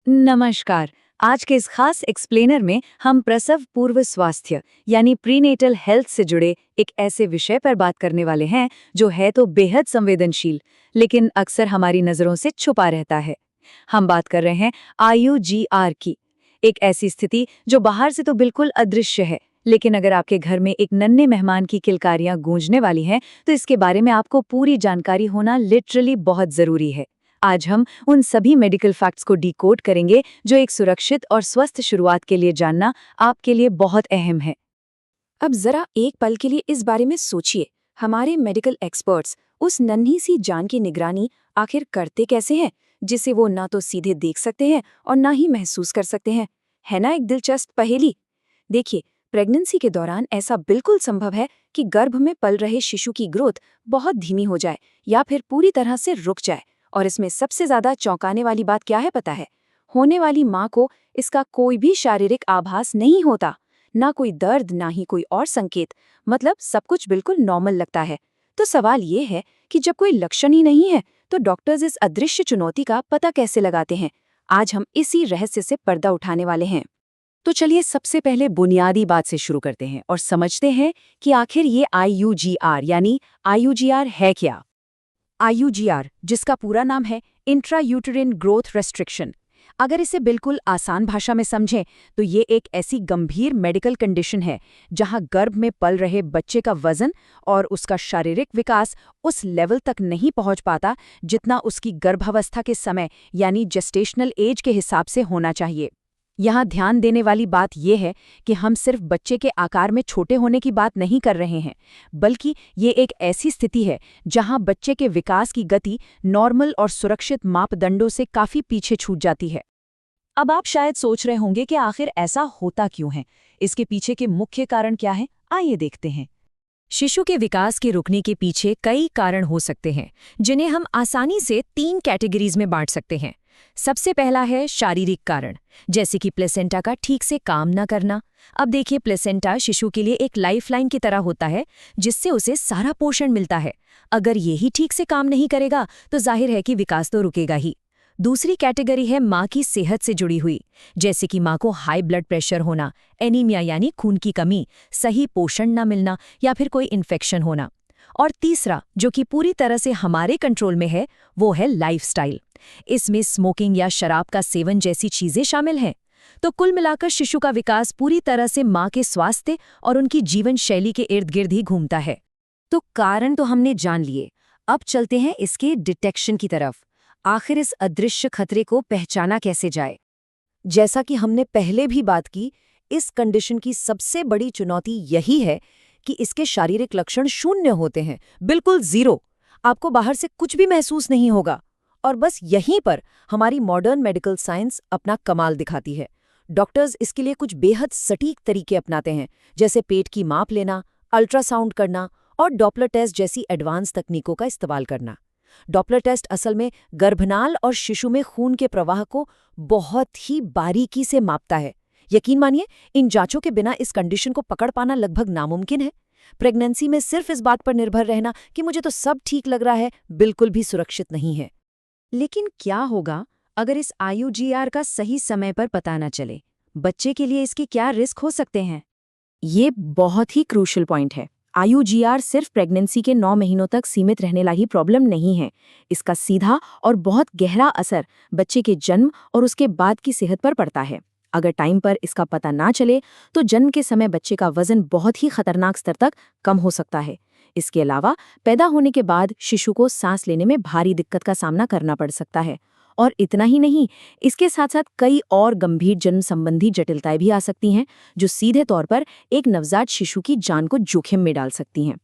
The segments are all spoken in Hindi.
नमस्कार। आज के इस खास एक्सप्लेनर में हम प्रसव पूर्व स्वास्थ्य यानी प्रीनेटल हेल्थ से जुड़े एक ऐसे विषय पर बात करने वाले हैं जो है तो बेहद संवेदनशील, लेकिन अक्सर हमारी नज़रों से छुपा रहता है। हम बात कर रहे हैं IUGR की, एक ऐसी स्थिति जो बाहर से तो बिल्कुल अदृश्य है, लेकिन अगर आपके घर में एक नन्हे मेहमान की किलकारियां गूंजने वाली हैं तो इसके बारे में आपको पूरी जानकारी होना लिटरली बहुत ज़रूरी है। आज हम उन सभी मेडिकल फैक्ट्स को डिकोड करेंगे जो एक सुरक्षित और स्वस्थ शुरुआत के लिए जानना आपके लिए बहुत अहम है। अब जरा एक पल के लिए इस बारे में सोचिए, हमारे मेडिकल एक्सपर्ट्स उस नन्ही सी जान की निगरानी आखिर करते कैसे हैं, जिसे वो ना तो सीधे देख सकते हैं और ना ही महसूस कर सकते हैं। है ना एक दिलचस्प पहेली। देखिए, प्रेगनेंसी के दौरान ऐसा बिल्कुल संभव है कि गर्भ में पल रहे शिशु की ग्रोथ बहुत धीमी हो जाए या फिर पूरी तरह से रुक जाए। और इसमें सबसे ज्यादा चौंकाने वाली बात क्या है पता है? होने वाली माँ को इसका कोई भी शारीरिक आभास नहीं होता, ना कोई दर्द ना ही कोई और संकेत। मतलब सब कुछ बिल्कुल नॉर्मल लगता है। तो सवाल ये है कि जब कोई लक्षण ही नहीं है तो डॉक्टर्स इस अदृश्य चुनौती का पता कैसे लगाते हैं? आज हम इसी रहस्य से पर्दा उठाने वाले हैं। तो चलिए सबसे पहले बुनियादी बात से शुरू करते हैं और समझते हैं कि आखिर ये IUGR यानी IUGR है क्या। IUGR, जिसका पूरा नाम है इंट्रा यूटेरिन ग्रोथ रेस्ट्रिक्शन, अगर इसे बिल्कुल आसान भाषा में समझें तो ये एक ऐसी गंभीर मेडिकल कंडीशन है जहां गर्भ में पल रहे बच्चे का वजन और उसका शारीरिक विकास उस लेवल तक नहीं पहुंच पाता जितना उसकी गर्भावस्था के समय यानी जेस्टेशनल एज के हिसाब से होना चाहिए। यहाँ ध्यान देने वाली बात यह है कि हम सिर्फ बच्चे के आकार में छोटे होने की बात नहीं कर रहे हैं, बल्कि ये एक ऐसी स्थिति है जहाँ बच्चे के विकास की गति नॉर्मल और सुरक्षित मापदंडों से काफ़ी पीछे छूट जाती है। अब आप शायद सोच रहे होंगे कि आखिर ऐसा होता क्यों है, इसके पीछे के मुख्य कारण क्या है। आइए देखते हैं। शिशु के विकास के रुकने के पीछे कई कारण हो सकते हैं, जिन्हें हम आसानी से 3 कैटेगरीज में बांट सकते हैं। सबसे पहला है शारीरिक कारण, जैसे कि प्लेसेंटा का ठीक से काम न करना। अब देखिए, प्लेसेंटा शिशु के लिए एक लाइफलाइन की तरह होता है जिससे उसे सारा पोषण मिलता है। अगर यही ठीक से काम नहीं करेगा तो जाहिर है कि विकास तो रुकेगा ही। दूसरी कैटेगरी है माँ की सेहत से जुड़ी हुई, जैसे कि माँ को हाई ब्लड प्रेशर होना, एनीमिया यानी खून की कमी, सही पोषण न मिलना या फिर कोई इन्फेक्शन होना। और तीसरा, जो कि पूरी तरह से हमारे कंट्रोल में है, वो है लाइफस्टाइल। इसमें स्मोकिंग या शराब का सेवन जैसी चीजें शामिल हैं। तो कुल मिलाकर शिशु का विकास पूरी तरह से माँ के स्वास्थ्य और उनकी जीवन शैली के इर्द गिर्द ही घूमता है। तो कारण तो हमने जान लिए, अब चलते हैं इसके डिटेक्शन की तरफ। आखिर इस अदृश्य खतरे को पहचाना कैसे जाए? जैसा कि हमने पहले भी बात की, इस कंडीशन की सबसे बड़ी चुनौती यही है कि इसके शारीरिक लक्षण शून्य होते हैं, बिल्कुल जीरो। आपको बाहर से कुछ भी महसूस नहीं होगा। और बस यहीं पर हमारी मॉडर्न मेडिकल साइंस अपना कमाल दिखाती है। डॉक्टर्स इसके लिए कुछ बेहद सटीक तरीके अपनाते हैं, जैसे पेट की माप लेना, अल्ट्रासाउंड करना और डॉपलर टेस्ट जैसी एडवांस तकनीकों का इस्तेमाल करना। डॉपलर टेस्ट असल में गर्भनाल और शिशु में खून के प्रवाह को बहुत ही बारीकी से मापता है। यकीन मानिए, इन जांचों के बिना इस कंडीशन को पकड़ पाना लगभग नामुमकिन है। प्रेगनेंसी में सिर्फ इस बात पर निर्भर रहना कि मुझे तो सब ठीक लग रहा है, बिल्कुल भी सुरक्षित नहीं है। लेकिन क्या होगा अगर इस IUGR का सही समय पर पता न चले? बच्चे के लिए इसके क्या रिस्क हो सकते हैं? ये बहुत ही क्रूशल पॉइंट है। IUGR सिर्फ प्रेगनेंसी के 9 महीनों तक सीमित रहने वाली प्रॉब्लम नहीं है। इसका सीधा और बहुत गहरा असर बच्चे के जन्म और उसके बाद की सेहत पर पड़ता है। अगर टाइम पर इसका पता ना चले तो जन्म के समय बच्चे का वजन बहुत ही खतरनाक स्तर तक कम हो सकता है। इसके अलावा पैदा होने के बाद शिशु को सांस लेने में भारी दिक्कत का सामना करना पड़ सकता है। और इतना ही नहीं, इसके साथ साथ कई और गंभीर जन्म संबंधी जटिलताएं भी आ सकती हैं, जो सीधे तौर पर एक नवजात शिशु की जान को जोखिम में डाल सकती हैं।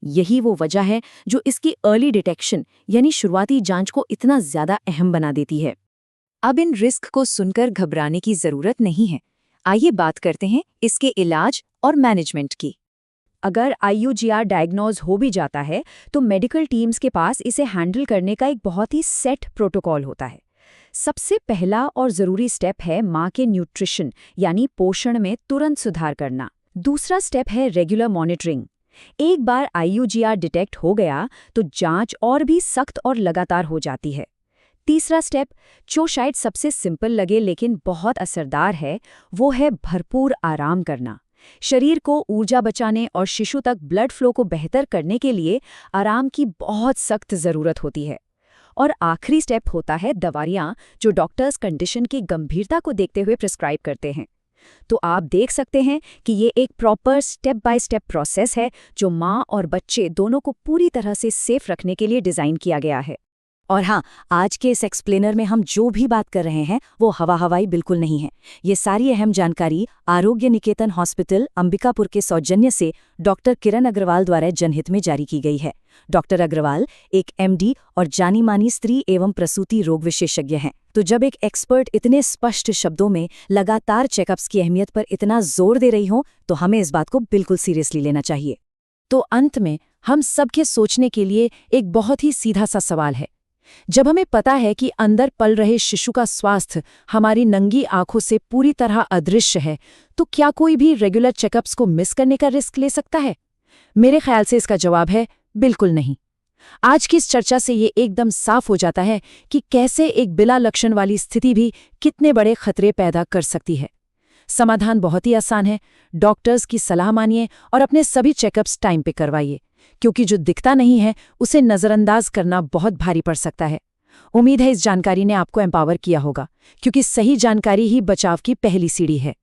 यही वो वजह है जो इसकी अर्ली डिटेक्शन यानी शुरुआती जांच को इतना ज्यादा अहम बना देती है। अब इन रिस्क को सुनकर घबराने की जरूरत नहीं है। आइए बात करते हैं इसके इलाज और मैनेजमेंट की। अगर IUGR डायग्नोज हो भी जाता है तो मेडिकल टीम्स के पास इसे हैंडल करने का एक बहुत ही सेट प्रोटोकॉल होता है। सबसे पहला और ज़रूरी स्टेप है माँ के न्यूट्रिशन यानी पोषण में तुरंत सुधार करना। दूसरा स्टेप है रेगुलर मॉनिटरिंग। एक बार IUGR डिटेक्ट हो गया तो जांच और भी सख्त और लगातार हो जाती है। तीसरा स्टेप, जो शायद सबसे सिंपल लगे लेकिन बहुत असरदार है, वो है भरपूर आराम करना। शरीर को ऊर्जा बचाने और शिशु तक ब्लड फ्लो को बेहतर करने के लिए आराम की बहुत सख्त ज़रूरत होती है। और आखिरी स्टेप होता है दवाइयाँ, जो डॉक्टर्स कंडीशन की गंभीरता को देखते हुए प्रिस्क्राइब करते हैं। तो आप देख सकते हैं कि ये एक proper step by step process है जो माँ और बच्चे दोनों को पूरी तरह से सेफ रखने के लिए डिज़ाइन किया गया है। और हाँ, आज के इस एक्सप्लेनर में हम जो भी बात कर रहे हैं वो हवाई बिल्कुल नहीं है। ये सारी अहम जानकारी आरोग्य निकेतन हॉस्पिटल अंबिकापुर के सौजन्य से डॉक्टर किरण अग्रवाल द्वारा जनहित में जारी की गई है। डॉक्टर अग्रवाल एक एमडी और जानी मानी स्त्री एवं प्रसूति रोग विशेषज्ञ हैं। तो जब एक एक्सपर्ट इतने स्पष्ट शब्दों में लगातार चेकअप्स की अहमियत पर इतना जोर दे रही हो, तो हमें इस बात को बिल्कुल सीरियसली लेना चाहिए। तो अंत में हम सबके सोचने के लिए एक बहुत ही सीधा सा सवाल है। जब हमें पता है कि अंदर पल रहे शिशु का स्वास्थ्य हमारी नंगी आंखों से पूरी तरह अदृश्य है, तो क्या कोई भी रेगुलर चेकअप्स को मिस करने का रिस्क ले सकता है? मेरे ख्याल से इसका जवाब है बिल्कुल नहीं। आज की इस चर्चा से ये एकदम साफ हो जाता है कि कैसे एक बिला लक्षण वाली स्थिति भी कितने बड़े खतरे पैदा कर सकती है। समाधान बहुत ही आसान है। डॉक्टर्स की सलाह मानिए और अपने सभी चेकअप्स टाइम पे करवाइए, क्योंकि जो दिखता नहीं है उसे नज़रअंदाज करना बहुत भारी पड़ सकता है। उम्मीद है इस जानकारी ने आपको एम्पावर किया होगा, क्योंकि सही जानकारी ही बचाव की पहली सीढ़ी है।